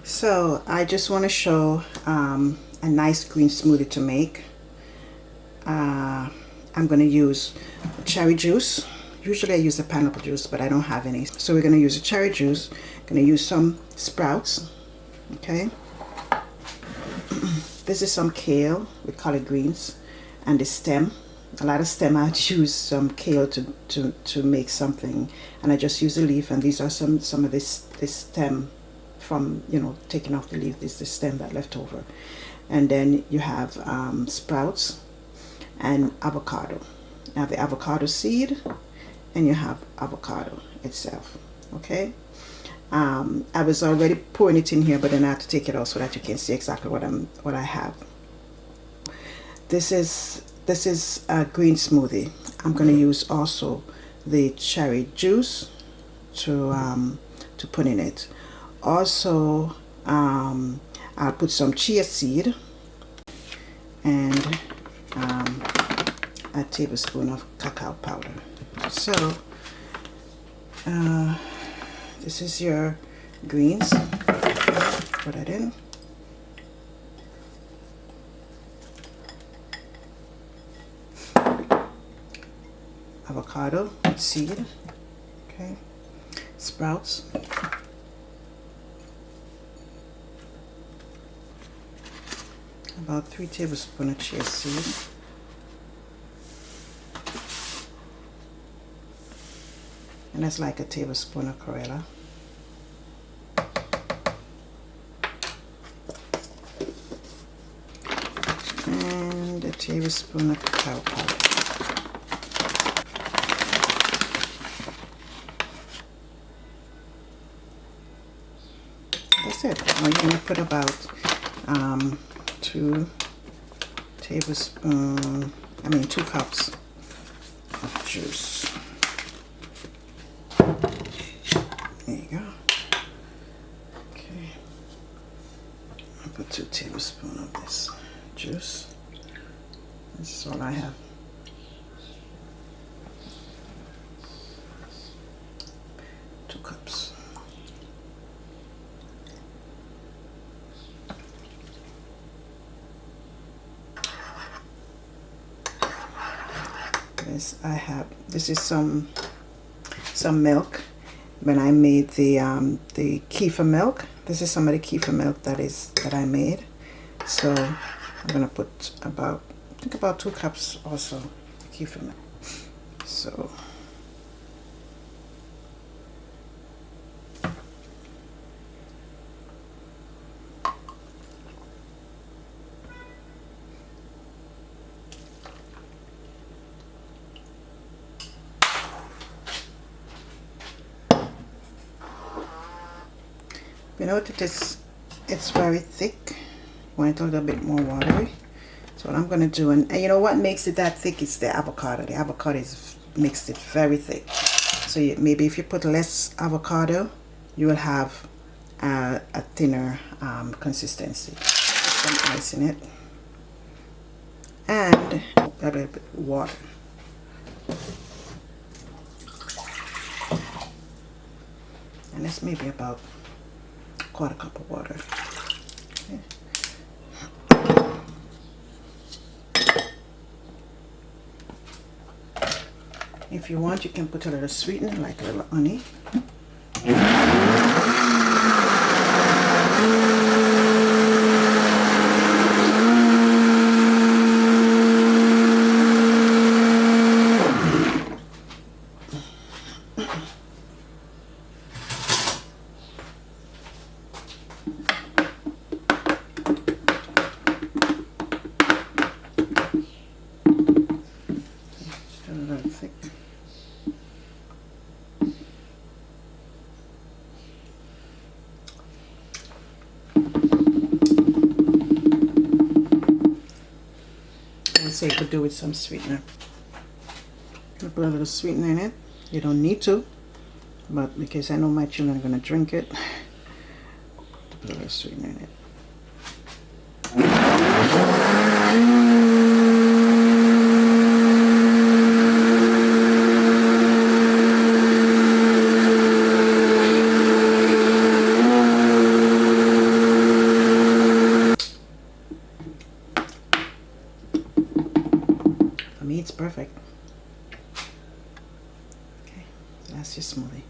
So I just want to show a nice green smoothie to make. I'm going to use cherry juice. Usually I use the pineapple juice, but I don't have any. So we're going to use a cherry juice. Going to use some sprouts. Okay. This is some kale with collard greens and the stem. A lot of stem. I use some kale to make something, and I just use the leaf. And these are some of this stem from, you know, taking off the leaf. This is the stem that left over. And then you have sprouts and avocado. Now the avocado seed, and you have avocado itself. Okay. I was already pouring it in here, but then I have to take it out so that you can see exactly what I have. This is a green smoothie. I'm going to use also the cherry juice to put in it. Also, I'll put some chia seed and a tablespoon of cacao powder. So this is your greens. Put that in. Avocado with seed. Okay. Sprouts. About 3 tablespoons of chia seed. And that's like a tablespoon of kuerela. And a tablespoon of cacao powder. That's it. Now you're going to put about 2 cups of juice. There you go. Okay. I'll put 2 tablespoons of this juice. This is all I have. Two cups. This is some milk. When I made the kefir milk, this is some of the kefir milk that I made. So I'm gonna put about 2 cups also kefir milk. So you know that it's very thick. Want it a little bit more watery. So what I'm going to do, and you know what makes it that thick is the avocado. The avocado makes it very thick. So maybe if you put less avocado, you will have a thinner consistency. Put some ice in it. And a little bit of water. And that's maybe about 1/4 cup of water. Okay. If you want, you can put a little sweetener, like a little honey. Thick. I would say you could do with some sweetener. You put a little sweetener in it. You don't need to, but because I know my children are going to drink it, put a little sweetener in it. For me, it's perfect. Okay, that's your smoothie.